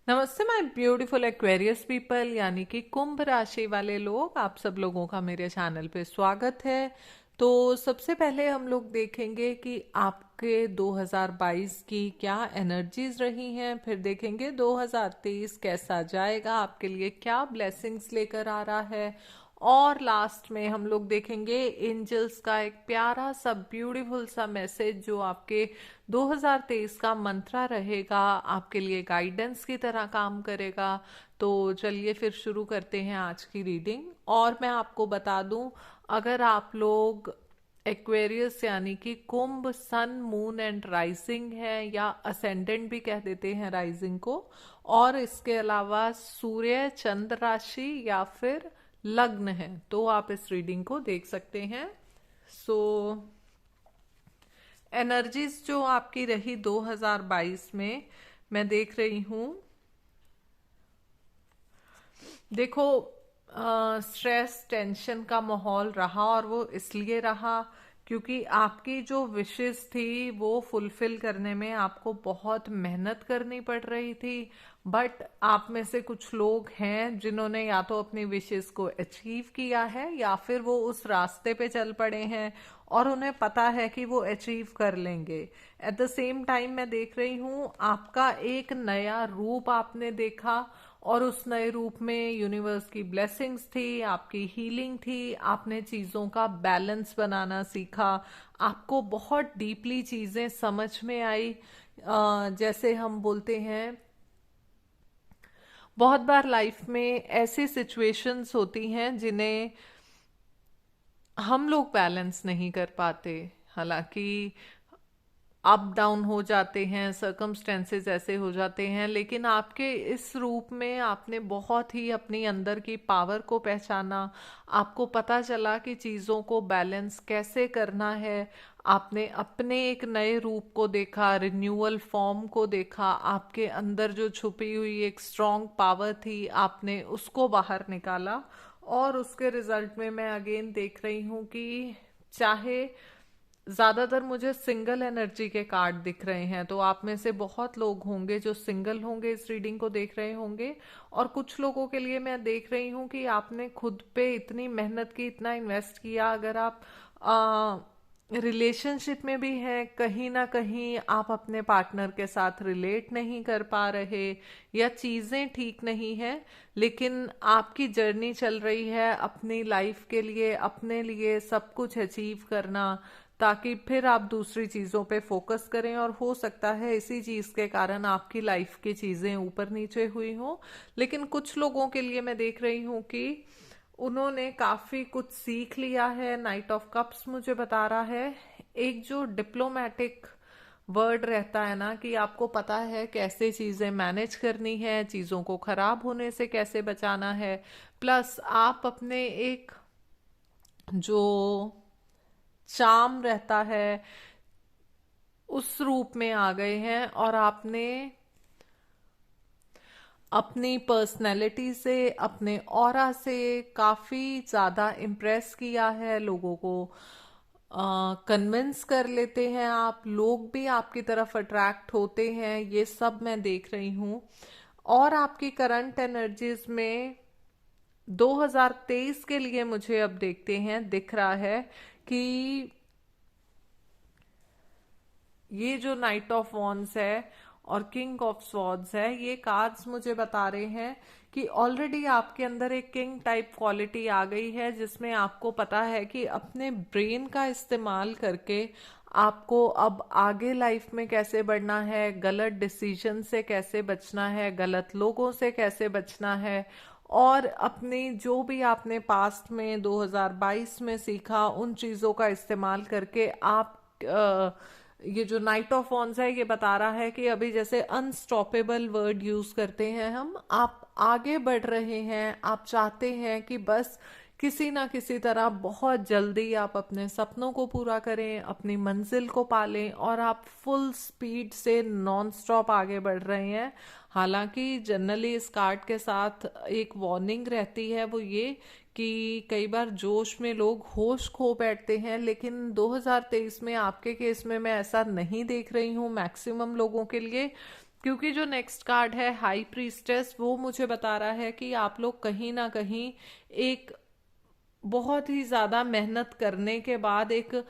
नमस्ते my beautiful Aquarius people, यानी कि कुंभ राशि वाले लोग, आप सब लोगों का मेरे चैनल पे स्वागत है। तो सबसे पहले हम लोग देखेंगे कि आपके 2022 की क्या एनर्जीज रही हैं, फिर देखेंगे 2023 कैसा जाएगा, आपके लिए क्या ब्लेसिंग्स लेकर आ रहा है, और लास्ट में हम लोग देखेंगे एंजल्स का एक प्यारा सा ब्यूटीफुल सा मैसेज जो आपके 2023 का मंत्रा रहेगा, आपके लिए गाइडेंस की तरह काम करेगा। तो चलिए फिर शुरू करते हैं आज की रीडिंग। और मैं आपको बता दूं, अगर आप लोग एक्वेरियस यानी कि कुंभ सन मून एंड राइजिंग है, या असेंडेंट भी कह देते हैं राइजिंग को, और इसके अलावा सूर्य चंद्र राशि या फिर लग्न है, तो आप इस रीडिंग को देख सकते हैं। सो एनर्जीज जो आपकी रही 2022 में, मैं देख रही हूँ। देखो, स्ट्रेस टेंशन का माहौल रहा, और वो इसलिए रहा क्योंकि आपकी जो विशेस थी वो फुलफिल करने में आपको बहुत मेहनत करनी पड़ रही थी। बट आप में से कुछ लोग हैं जिन्होंने या तो अपनी विशेस को अचीव किया है, या फिर वो उस रास्ते पे चल पड़े हैं और उन्हें पता है कि वो अचीव कर लेंगे। एट द सेम टाइम मैं देख रही हूँ आपका एक नया रूप आपने देखा, और उस नए रूप में यूनिवर्स की ब्लेसिंग्स थी, आपकी हीलिंग थी, आपने चीज़ों का बैलेंस बनाना सीखा, आपको बहुत डीपली चीज़ें समझ में आई। जैसे हम बोलते हैं, बहुत बार लाइफ में ऐसी सिचुएशंस होती हैं जिन्हें हम लोग बैलेंस नहीं कर पाते। हालांकि अप डाउन हो जाते हैं, सर्कमस्टेंसेस ऐसे हो जाते हैं, लेकिन आपके इस रूप में आपने बहुत ही अपनी अंदर की पावर को पहचाना। आपको पता चला कि चीज़ों को बैलेंस कैसे करना है। आपने अपने एक नए रूप को देखा, रिन्यूअल फॉर्म को देखा, आपके अंदर जो छुपी हुई एक स्ट्रॉन्ग पावर थी आपने उसको बाहर निकाला। और उसके रिजल्ट में मैं अगेन देख रही हूँ कि चाहे ज्यादातर मुझे सिंगल एनर्जी के कार्ड दिख रहे हैं, तो आप में से बहुत लोग होंगे जो सिंगल होंगे, इस रीडिंग को देख रहे होंगे। और कुछ लोगों के लिए मैं देख रही हूँ कि आपने खुद पे इतनी मेहनत की, इतना इन्वेस्ट किया। अगर आप रिलेशनशिप में भी हैं, कहीं ना कहीं आप अपने पार्टनर के साथ रिलेट नहीं कर पा रहे, या चीज़ें ठीक नहीं है, लेकिन आपकी जर्नी चल रही है अपनी लाइफ के लिए, अपने लिए सब कुछ अचीव करना, ताकि फिर आप दूसरी चीज़ों पे फोकस करें। और हो सकता है इसी चीज़ के कारण आपकी लाइफ की चीज़ें ऊपर नीचे हुई हों। लेकिन कुछ लोगों के लिए मैं देख रही हूँ कि उन्होंने काफ़ी कुछ सीख लिया है। नाइट ऑफ कप्स मुझे बता रहा है, एक जो डिप्लोमेटिक वर्ड रहता है ना, कि आपको पता है कैसे चीज़ें मैनेज करनी है, चीज़ों को खराब होने से कैसे बचाना है। प्लस आप अपने एक जो चार्म रहता है उस रूप में आ गए हैं, और आपने अपनी पर्सनैलिटी से, अपने ऑरा से काफ़ी ज़्यादा इम्प्रेस किया है। लोगों को कन्विंस कर लेते हैं आप, लोग भी आपकी तरफ अट्रैक्ट होते हैं, ये सब मैं देख रही हूँ। और आपकी करंट एनर्जीज में 2023 के लिए मुझे अब देखते हैं, दिख रहा है कि ये जो नाइट ऑफ वॉन्ड्स है और किंग ऑफ स्वॉर्ड्स है, ये कार्ड्स मुझे बता रहे हैं कि ऑलरेडी आपके अंदर एक किंग टाइप क्वालिटी आ गई है, जिसमें आपको पता है कि अपने ब्रेन का इस्तेमाल करके आपको अब आगे लाइफ में कैसे बढ़ना है, गलत डिसीजन से कैसे बचना है, गलत लोगों से कैसे बचना है, और अपनी जो भी आपने पास्ट में 2022 में सीखा उन चीज़ों का इस्तेमाल करके आप ये जो नाइट ऑफ वॉन्ड्स है ये बता रहा है कि अभी जैसे अनस्टॉपेबल वर्ड यूज करते हैं हम, आप आगे बढ़ रहे हैं। आप चाहते हैं कि बस किसी ना किसी तरह बहुत जल्दी आप अपने सपनों को पूरा करें, अपनी मंजिल को पालें, और आप फुल स्पीड से नॉन स्टॉप आगे बढ़ रहे हैं। हालांकि जनरली इस कार्ड के साथ एक वार्निंग रहती है, वो ये कि कई बार जोश में लोग होश खो बैठते हैं, लेकिन 2023 में आपके केस में मैं ऐसा नहीं देख रही हूँ मैक्सिमम लोगों के लिए। क्योंकि जो नेक्स्ट कार्ड है हाई प्रीस्टेस, वो मुझे बता रहा है कि आप लोग कहीं ना कहीं एक बहुत ही ज्यादा मेहनत करने के बाद एक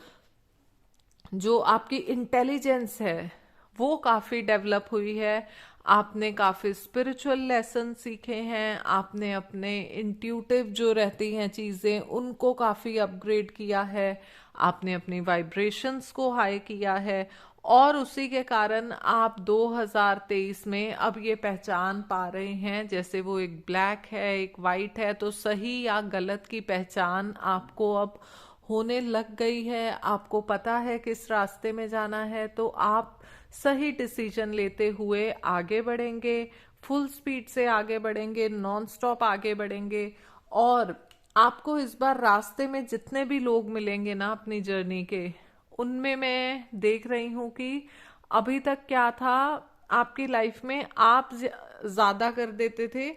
जो आपकी इंटेलिजेंस है वो काफी डेवलप हुई है। आपने काफी स्पिरिचुअल लेसन सीखे हैं, आपने अपने इंट्यूटिव जो रहती हैं चीजें उनको काफी अपग्रेड किया है, आपने अपनी वाइब्रेशंस को हाई किया है, और उसी के कारण आप 2023 में अब ये पहचान पा रहे हैं, जैसे वो एक ब्लैक है एक वाइट है, तो सही या गलत की पहचान आपको अब होने लग गई है। आपको पता है किस रास्ते में जाना है, तो आप सही डिसीजन लेते हुए आगे बढ़ेंगे, फुल स्पीड से आगे बढ़ेंगे, नॉन स्टॉप आगे बढ़ेंगे। और आपको इस बार रास्ते में जितने भी लोग मिलेंगे ना अपनी जर्नी के, उनमें मैं देख रही हूँ कि अभी तक क्या था, आपकी लाइफ में आप ज्यादा कर देते थे।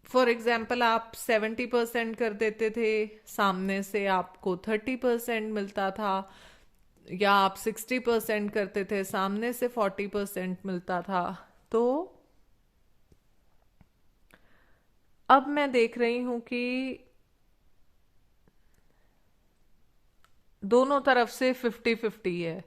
फॉर एग्जाम्पल आप 70% कर देते थे, सामने से आपको 30% मिलता था, या आप 60% करते थे, सामने से 40% मिलता था। तो अब मैं देख रही हूं कि दोनों तरफ से 50-50 है,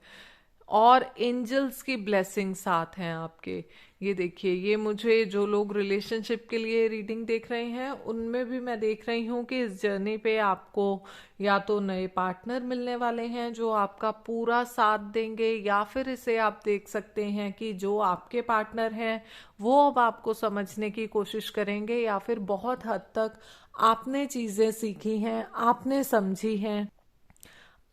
और एंजल्स की ब्लेसिंग साथ हैं आपके। ये देखिए, ये मुझे जो लोग रिलेशनशिप के लिए रीडिंग देख रहे हैं उनमें भी मैं देख रही हूँ कि इस जर्नी पे आपको या तो नए पार्टनर मिलने वाले हैं जो आपका पूरा साथ देंगे, या फिर इसे आप देख सकते हैं कि जो आपके पार्टनर हैं वो अब आपको समझने की कोशिश करेंगे, या फिर बहुत हद तक आपने चीजें सीखी हैं, आपने समझी हैं,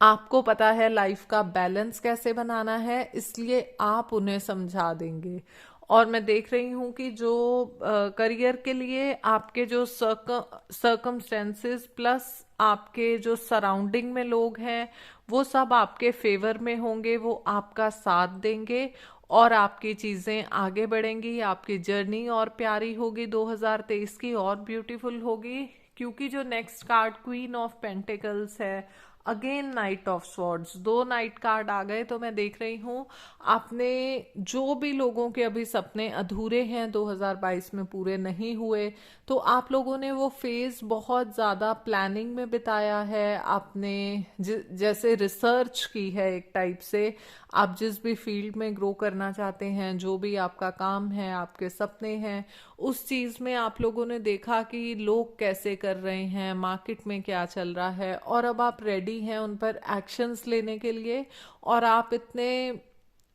आपको पता है लाइफ का बैलेंस कैसे बनाना है, इसलिए आप उन्हें समझा देंगे। और मैं देख रही हूँ कि जो करियर के लिए आपके जो सर्कमस्टेंसेस प्लस आपके जो सराउंडिंग में लोग हैं वो सब आपके फेवर में होंगे, वो आपका साथ देंगे और आपकी चीजें आगे बढ़ेंगी, आपकी जर्नी और प्यारी होगी, 2023 की और ब्यूटीफुल होगी। क्योंकि जो next card queen of pentacles है, अगेन नाइट ऑफ स्वॉर्ड्स, दो नाइट कार्ड आ गए। तो मैं देख रही हूँ आपने जो भी लोगों के अभी सपने अधूरे हैं 2022 में पूरे नहीं हुए, तो आप लोगों ने वो फेज बहुत ज्यादा प्लानिंग में बिताया है। आपने जैसे रिसर्च की है एक टाइप से, आप जिस भी फील्ड में ग्रो करना चाहते हैं, जो भी आपका काम है, आपके सपने हैं, उस चीज में आप लोगों ने देखा कि लोग कैसे कर रहे हैं, मार्केट में क्या चल रहा है, और अब आप रेडी हैं उन पर एक्शंस लेने के लिए। और आप इतने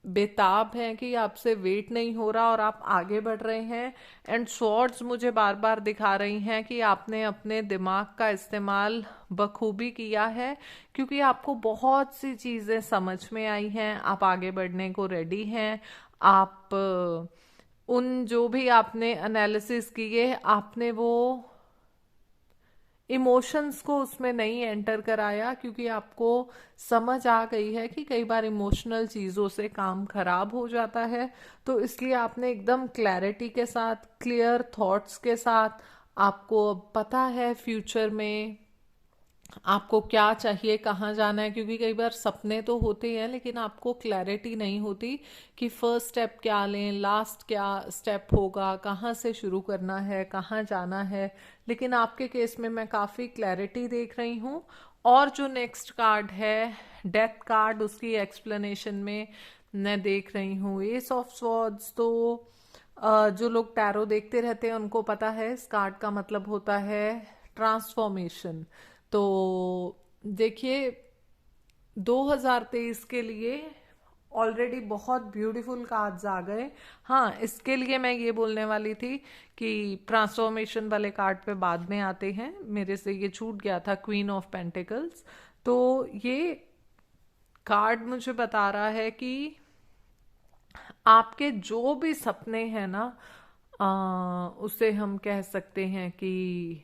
बेताब हैं कि आपसे वेट नहीं हो रहा और आप आगे बढ़ रहे हैं। एंड स्वॉर्ड्स मुझे बार बार दिखा रही हैं कि आपने अपने दिमाग का इस्तेमाल बखूबी किया है, क्योंकि आपको बहुत सी चीजें समझ में आई हैं, आप आगे बढ़ने को रेडी हैं। आप उन जो भी आपने एनालिसिस किए, आपने वो इमोशंस को उसमें नहीं एंटर कराया, क्योंकि आपको समझ आ गई है कि कई बार इमोशनल चीज़ों से काम खराब हो जाता है। तो इसलिए आपने एकदम क्लैरिटी के साथ, क्लियर थॉट्स के साथ, आपको अब पता है फ्यूचर में आपको क्या चाहिए, कहाँ जाना है। क्योंकि कई बार सपने तो होते हैं लेकिन आपको क्लैरिटी नहीं होती कि फर्स्ट स्टेप क्या लें, लास्ट क्या स्टेप होगा, कहाँ से शुरू करना है, कहाँ जाना है। लेकिन आपके केस में मैं काफ़ी क्लैरिटी देख रही हूँ। और जो नेक्स्ट कार्ड है डेथ कार्ड, उसकी एक्सप्लेनेशन में मैं देख रही हूँ एस ऑफ स्वॉर्ड्स। तो जो लोग टैरो देखते रहते हैं उनको पता है इस कार्ड का मतलब होता है ट्रांसफॉर्मेशन। तो देखिए, 2023 के लिए ऑलरेडी बहुत ब्यूटीफुल कार्ड्स आ गए। हाँ, इसके लिए मैं ये बोलने वाली थी कि ट्रांसफॉर्मेशन वाले कार्ड पे बाद में आते हैं, मेरे से ये छूट गया था, क्वीन ऑफ पेंटिकल्स। तो ये कार्ड मुझे बता रहा है कि आपके जो भी सपने हैं ना, उसे हम कह सकते हैं कि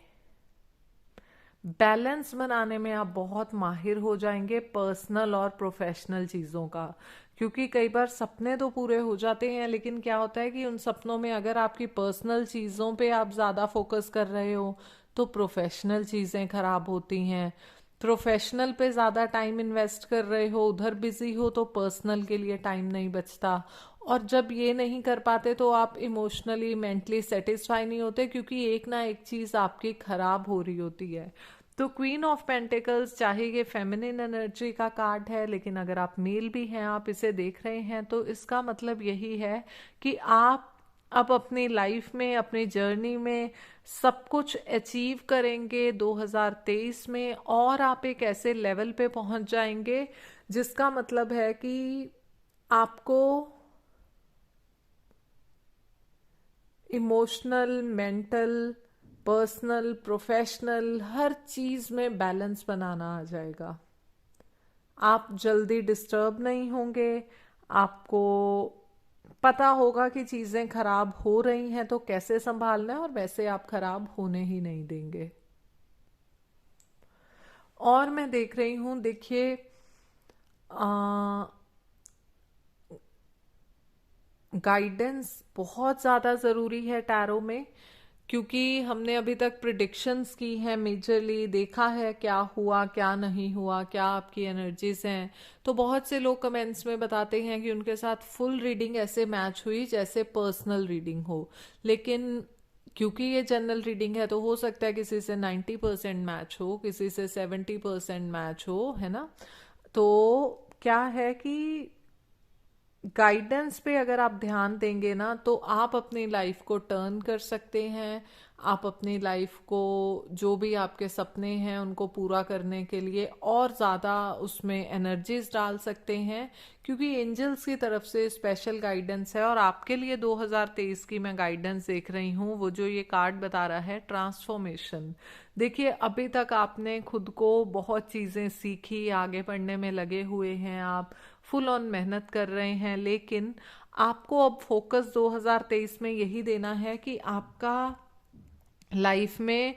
बैलेंस बनाने में आप बहुत माहिर हो जाएंगे, पर्सनल और प्रोफेशनल चीज़ों का। क्योंकि कई बार सपने तो पूरे हो जाते हैं, लेकिन क्या होता है कि उन सपनों में अगर आपकी पर्सनल चीज़ों पे आप ज़्यादा फोकस कर रहे हो तो प्रोफेशनल चीज़ें खराब होती हैं। प्रोफेशनल पे ज़्यादा टाइम इन्वेस्ट कर रहे हो, उधर बिजी हो, तो पर्सनल के लिए टाइम नहीं बचता। और जब ये नहीं कर पाते तो आप इमोशनली मेंटली सेटिस्फाई नहीं होते, क्योंकि एक ना एक चीज आपकी खराब हो रही होती है। तो क्वीन ऑफ पेंटिकल्स, चाहे ये फेमिनिन एनर्जी का कार्ड है, लेकिन अगर आप मेल भी हैं, आप इसे देख रहे हैं, तो इसका मतलब यही है कि आप अब अपनी लाइफ में, अपनी जर्नी में सब कुछ अचीव करेंगे 2023 में, और आप एक ऐसे लेवल पे पहुंच जाएंगे जिसका मतलब है कि आपको इमोशनल, मेंटल, पर्सनल, प्रोफेशनल हर चीज में बैलेंस बनाना आ जाएगा। आप जल्दी डिस्टर्ब नहीं होंगे। आपको पता होगा कि चीजें खराब हो रही हैं तो कैसे संभालना है, और वैसे आप खराब होने ही नहीं देंगे। और मैं देख रही हूं, देखिए, गाइडेंस बहुत ज़्यादा ज़रूरी है टैरो में, क्योंकि हमने अभी तक प्रिडिक्शंस की हैं, मेजरली देखा है क्या हुआ क्या नहीं हुआ, क्या आपकी एनर्जीज हैं। तो बहुत से लोग कमेंट्स में बताते हैं कि उनके साथ फुल रीडिंग ऐसे मैच हुई जैसे पर्सनल रीडिंग हो, लेकिन क्योंकि ये जनरल रीडिंग है तो हो सकता है किसी से 90% मैच हो, किसी से 70% मैच हो, है ना। तो क्या है कि गाइडेंस पे अगर आप ध्यान देंगे ना, तो आप अपनी लाइफ को टर्न कर सकते हैं। आप अपनी लाइफ को, जो भी आपके सपने हैं उनको पूरा करने के लिए और ज़्यादा उसमें एनर्जीज डाल सकते हैं, क्योंकि एंजल्स की तरफ से स्पेशल गाइडेंस है। और आपके लिए 2023 की मैं गाइडेंस देख रही हूँ, वो जो ये कार्ड बता रहा है, ट्रांसफॉर्मेशन। देखिए, अभी तक आपने खुद को बहुत चीज़ें सीखी, आगे बढ़ने में लगे हुए हैं, आप फुल ऑन मेहनत कर रहे हैं, लेकिन आपको अब फोकस 2023 में यही देना है कि आपका लाइफ में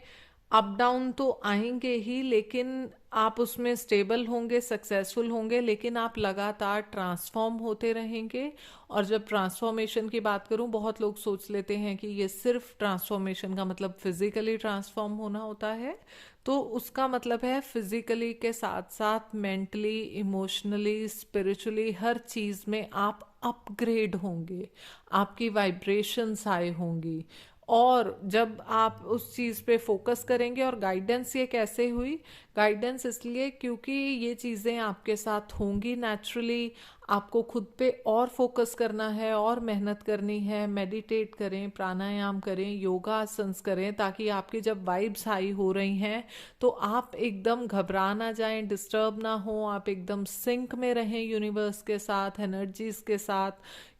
अप डाउन तो आएंगे ही, लेकिन आप उसमें स्टेबल होंगे, सक्सेसफुल होंगे, लेकिन आप लगातार ट्रांसफॉर्म होते रहेंगे। और जब ट्रांसफॉर्मेशन की बात करूं, बहुत लोग सोच लेते हैं कि ये सिर्फ ट्रांसफॉर्मेशन का मतलब फिजिकली ट्रांसफॉर्म होना होता है। तो उसका मतलब है फिजिकली के साथ साथ मेंटली, इमोशनली, स्पिरिचुअली हर चीज में आप अपग्रेड होंगे, आपकी वाइब्रेशंस हाई होंगी। और जब आप उस चीज़ पे फोकस करेंगे, और गाइडेंस ये कैसे हुई, गाइडेंस इसलिए क्योंकि ये चीज़ें आपके साथ होंगी नेचुरली। आपको खुद पे और फोकस करना है, और मेहनत करनी है, मेडिटेट करें, प्राणायाम करें, योगा आसन्स करें, ताकि आपकी जब वाइब्स हाई हो रही हैं तो आप एकदम घबरा ना जाएं, डिस्टर्ब ना हो, आप एकदम सिंक में रहें यूनिवर्स के साथ, एनर्जीज के साथ।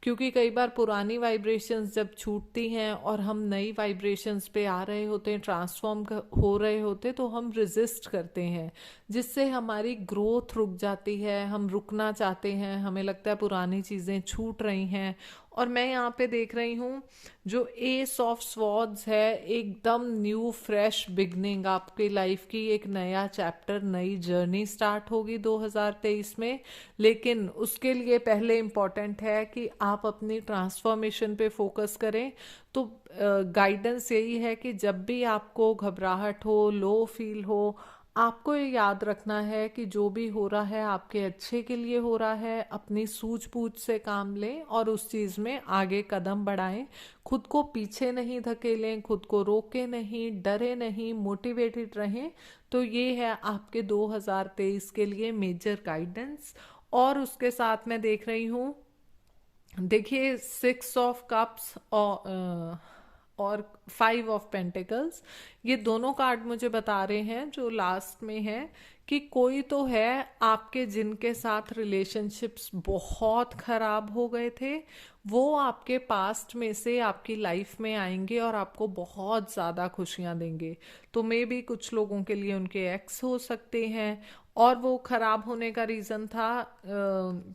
क्योंकि कई बार पुरानी वाइब्रेशंस जब छूटती हैं और हम नई वाइब्रेशंस पे आ रहे होते हैं, ट्रांसफॉर्म हो रहे होते, तो हम रिजिस्ट करते हैं, जिससे हमारी ग्रोथ रुक जाती है। हम रुकना चाहते हैं, हमें लगता है पुरानी चीज़ें छूट रही हैं। और मैं यहाँ पे देख रही हूँ, जो एस ऑफ स्वॉर्ड्स है, एकदम न्यू फ्रेश बिगनिंग, आपकी लाइफ की एक नया चैप्टर, नई जर्नी स्टार्ट होगी 2023 में। लेकिन उसके लिए पहले इम्पॉर्टेंट है कि आप अपनी ट्रांसफॉर्मेशन पे फोकस करें। तो गाइडेंस यही है कि जब भी आपको घबराहट हो, लो फील हो, आपको ये याद रखना है कि जो भी हो रहा है आपके अच्छे के लिए हो रहा है। अपनी सूझबूझ से काम लें और उस चीज़ में आगे कदम बढ़ाएं। खुद को पीछे नहीं धकेलें, खुद को रोके नहीं, डरे नहीं, मोटिवेटेड रहें। तो ये है आपके 2023 के लिए मेजर गाइडेंस। और उसके साथ मैं देख रही हूँ, देखिए, 6 ऑफ कप्स और 5 ऑफ पेंटिकल्स, ये दोनों कार्ड मुझे बता रहे हैं जो लास्ट में है, कि कोई तो है आपके जिनके साथ रिलेशनशिप्स बहुत खराब हो गए थे, वो आपके पास्ट में से आपकी लाइफ में आएंगे और आपको बहुत ज़्यादा खुशियाँ देंगे। तो मे बी कुछ लोगों के लिए उनके एक्स हो सकते हैं, और वो खराब होने का रीज़न था,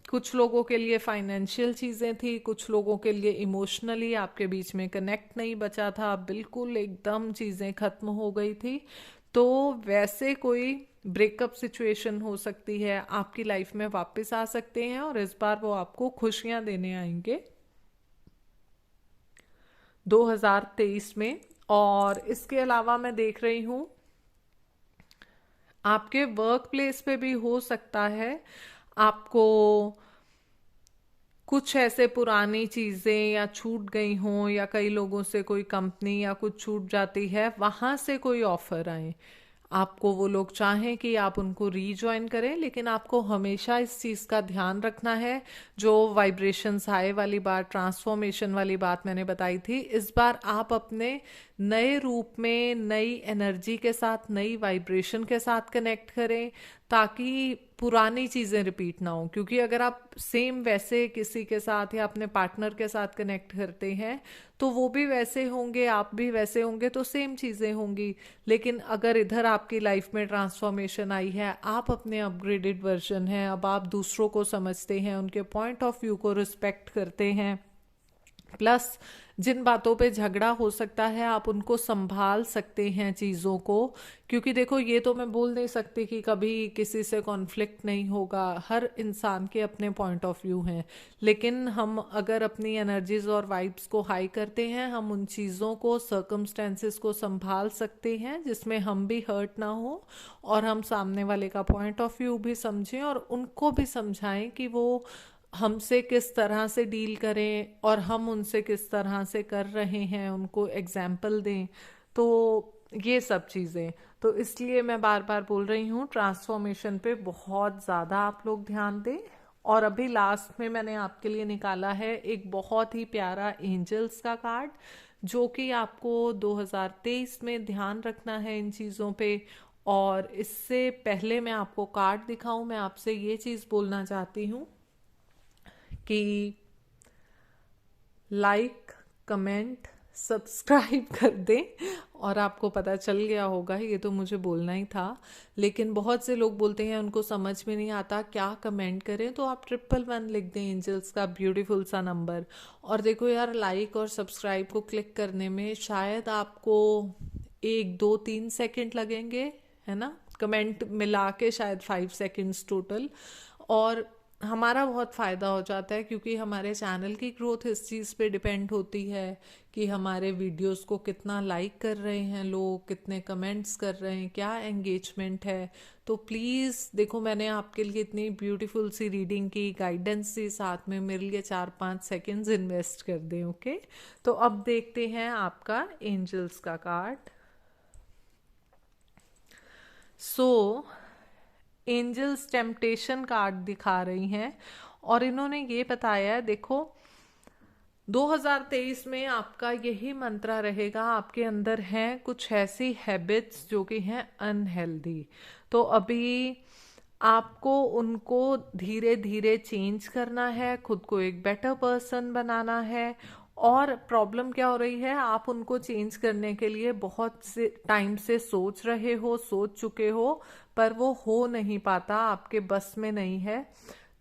कुछ लोगों के लिए फाइनेंशियल चीज़ें थी, कुछ लोगों के लिए इमोशनली आपके बीच में कनेक्ट नहीं बचा था, बिल्कुल एकदम चीज़ें खत्म हो गई थी। तो वैसे कोई ब्रेकअप सिचुएशन हो सकती है, आपकी लाइफ में वापस आ सकते हैं, और इस बार वो आपको खुशियां देने आएंगे 2023 में। और इसके अलावा मैं देख रही हूँ, आपके वर्क प्लेस पे भी हो सकता है आपको कुछ ऐसे पुरानी चीजें या छूट गई हों, या कई लोगों से कोई कंपनी या कुछ छूट जाती है, वहां से कोई ऑफर आए, आपको वो लोग चाहें कि आप उनको रीजॉइन करें, लेकिन आपको हमेशा इस चीज़ का ध्यान रखना है। जो वाइब्रेशंस हाई वाली बात, ट्रांसफॉर्मेशन वाली बात मैंने बताई थी, इस बार आप अपने नए रूप में, नई एनर्जी के साथ, नई वाइब्रेशन के साथ कनेक्ट करें, ताकि पुरानी चीज़ें रिपीट ना हो। क्योंकि अगर आप सेम वैसे किसी के साथ या अपने पार्टनर के साथ कनेक्ट करते हैं, तो वो भी वैसे होंगे, आप भी वैसे होंगे, तो सेम चीज़ें होंगी। लेकिन अगर इधर आपकी लाइफ में ट्रांसफॉर्मेशन आई है, आप अपने अपग्रेडेड वर्जन हैं, अब आप दूसरों को समझते हैं, उनके पॉइंट ऑफ व्यू को रिस्पेक्ट करते हैं, प्लस जिन बातों पे झगड़ा हो सकता है आप उनको संभाल सकते हैं चीज़ों को। क्योंकि देखो, ये तो मैं बोल नहीं सकती कि कभी किसी से कॉन्फ्लिक्ट नहीं होगा, हर इंसान के अपने पॉइंट ऑफ व्यू हैं। लेकिन हम अगर अपनी एनर्जीज और वाइब्स को हाई करते हैं, हम उन चीज़ों को, सर्कमस्टेंसेस को संभाल सकते हैं जिसमें हम भी हर्ट ना हो, और हम सामने वाले का पॉइंट ऑफ व्यू भी समझें और उनको भी समझाएं कि वो हमसे किस तरह से डील करें और हम उनसे किस तरह से कर रहे हैं, उनको एग्जाम्पल दें। तो ये सब चीज़ें, तो इसलिए मैं बार बार बोल रही हूँ, ट्रांसफॉर्मेशन पे बहुत ज़्यादा आप लोग ध्यान दें। और अभी लास्ट में मैंने आपके लिए निकाला है एक बहुत ही प्यारा एंजल्स का कार्ड, जो कि आपको 2023 में ध्यान रखना है इन चीज़ों पे। और इससे पहले मैं आपको कार्ड दिखाऊं, मैं आपसे ये चीज़ बोलना चाहती हूँ कि लाइक, कमेंट, सब्सक्राइब कर दें। और आपको पता चल गया होगा, ये तो मुझे बोलना ही था, लेकिन बहुत से लोग बोलते हैं उनको समझ में नहीं आता क्या कमेंट करें, तो आप 111 लिख दें, एंजल्स का ब्यूटीफुल सा नंबर। और देखो यार, लाइक और सब्सक्राइब को क्लिक करने में शायद आपको 1 2 3 सेकंड लगेंगे, है ना, कमेंट मिला के शायद 5 सेकंड्स टोटल। और हमारा बहुत फ़ायदा हो जाता है, क्योंकि हमारे चैनल की ग्रोथ इस चीज़ पे डिपेंड होती है कि हमारे वीडियोस को कितना लाइक कर रहे हैं लोग, कितने कमेंट्स कर रहे हैं, क्या एंगेजमेंट है। तो प्लीज़ देखो, मैंने आपके लिए इतनी ब्यूटीफुल सी रीडिंग की, गाइडेंस दी, साथ में मेरे लिए 4 5 सेकेंड्स इन्वेस्ट कर दें, ओके। तो अब देखते हैं आपका एंजल्स का कार्ड। सो एंजल्स टेम्पटेशन कार्ड दिखा रही हैं, और इन्होंने ये बताया है, देखो 2023 में आपका यही मंत्रा रहेगा, आपके अंदर हैं कुछ ऐसी हैबिट्स जो कि हैं अनहेल्दी। तो अभी आपको उनको धीरे धीरे चेंज करना है, खुद को एक बेटर पर्सन बनाना है। और प्रॉब्लम क्या हो रही है, आप उनको चेंज करने के लिए बहुत से टाइम से सोच रहे हो, सोच चुके हो, पर वो हो नहीं पाता, आपके बस में नहीं है।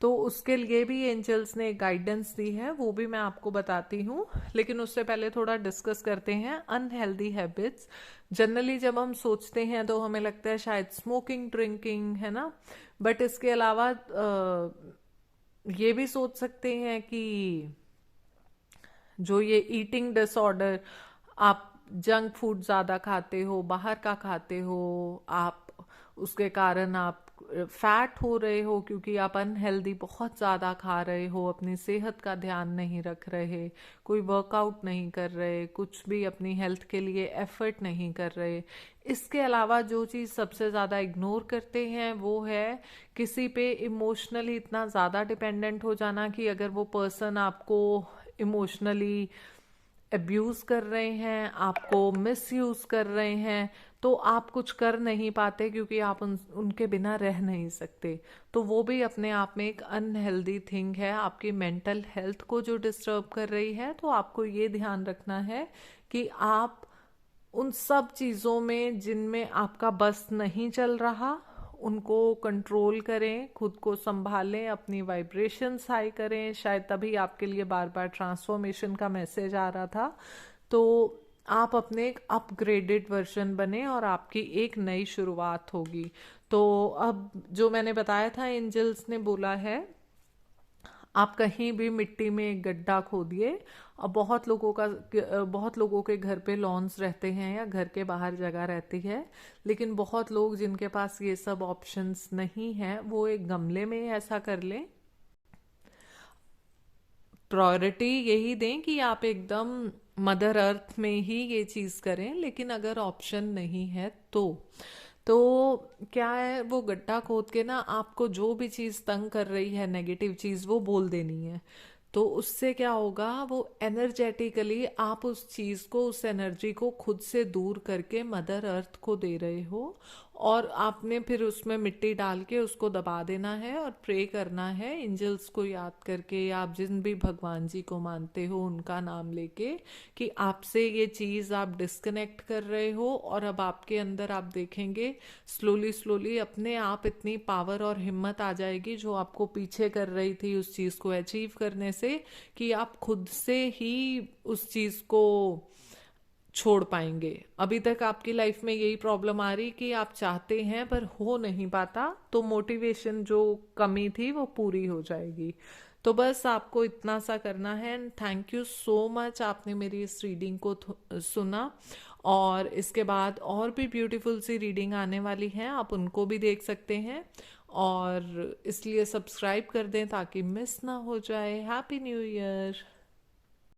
तो उसके लिए भी एंजल्स ने एक गाइडेंस दी है, वो भी मैं आपको बताती हूँ। लेकिन उससे पहले थोड़ा डिस्कस करते हैं अनहेल्दी हैबिट्स। जनरली जब हम सोचते हैं तो हमें लगता है शायद स्मोकिंग, ड्रिंकिंग, है ना, बट इसके अलावा ये भी सोच सकते हैं कि जो ये ईटिंग डिसऑर्डर, आप जंक फूड ज़्यादा खाते हो, बाहर का खाते हो, आप उसके कारण आप फैट हो रहे हो, क्योंकि आप अनहेल्दी बहुत ज़्यादा खा रहे हो, अपनी सेहत का ध्यान नहीं रख रहे, कोई वर्कआउट नहीं कर रहे, कुछ भी अपनी हेल्थ के लिए एफर्ट नहीं कर रहे। इसके अलावा जो चीज़ सबसे ज़्यादा इग्नोर करते हैं वो है किसी पे इमोशनली इतना ज़्यादा डिपेंडेंट हो जाना कि अगर वो पर्सन आपको इमोशनली अब्यूज़ कर रहे हैं, आपको मिसयूज़ कर रहे हैं, तो आप कुछ कर नहीं पाते, क्योंकि आप उनके बिना रह नहीं सकते। तो वो भी अपने आप में एक अनहेल्दी थिंग है, आपकी मेंटल हेल्थ को जो डिस्टर्ब कर रही है। तो आपको ये ध्यान रखना है कि आप उन सब चीज़ों में जिनमें आपका बस नहीं चल रहा, उनको कंट्रोल करें, खुद को संभालें, अपनी वाइब्रेशंस हाई करें। शायद तभी आपके लिए बार बार ट्रांसफॉर्मेशन का मैसेज आ रहा था। तो आप अपने एक अपग्रेडेड वर्जन बने और आपकी एक नई शुरुआत होगी। तो अब जो मैंने बताया था, एंजल्स ने बोला है आप कहीं भी मिट्टी में एक गड्ढा खोदिए। अब बहुत लोगों के घर पे लॉन्स रहते हैं या घर के बाहर जगह रहती है, लेकिन बहुत लोग जिनके पास ये सब ऑप्शंस नहीं है, वो एक गमले में ऐसा कर लें। प्रायोरिटी यही दें कि आप एकदम मदर अर्थ में ही ये चीज़ करें, लेकिन अगर ऑप्शन नहीं है तो क्या है, वो गड्ढा खोद के ना आपको जो भी चीज़ तंग कर रही है, नेगेटिव चीज़, वो बोल देनी है। तो उससे क्या होगा, वो एनर्जेटिकली आप उस चीज़ को, उस एनर्जी को खुद से दूर करके मदर अर्थ को दे रहे हो। और आपने फिर उसमें मिट्टी डाल के उसको दबा देना है और प्रे करना है एंजल्स को याद करके, या आप जिन भी भगवान जी को मानते हो उनका नाम लेके, कि आपसे ये चीज़ आप डिस्कनेक्ट कर रहे हो। और अब आपके अंदर आप देखेंगे स्लोली स्लोली अपने आप इतनी पावर और हिम्मत आ जाएगी जो आपको पीछे कर रही थी उस चीज़ को अचीव करने से, कि आप खुद से ही उस चीज़ को छोड़ पाएंगे। अभी तक आपकी लाइफ में यही प्रॉब्लम आ रही कि आप चाहते हैं पर हो नहीं पाता, तो मोटिवेशन जो कमी थी वो पूरी हो जाएगी। तो बस आपको इतना सा करना है। And thank you so much, आपने मेरी इस रीडिंग को सुना। और इसके बाद और भी ब्यूटीफुल सी रीडिंग आने वाली हैं, आप उनको भी देख सकते हैं। और इसलिए सब्सक्राइब कर दें ताकि मिस ना हो जाए। Happy new year.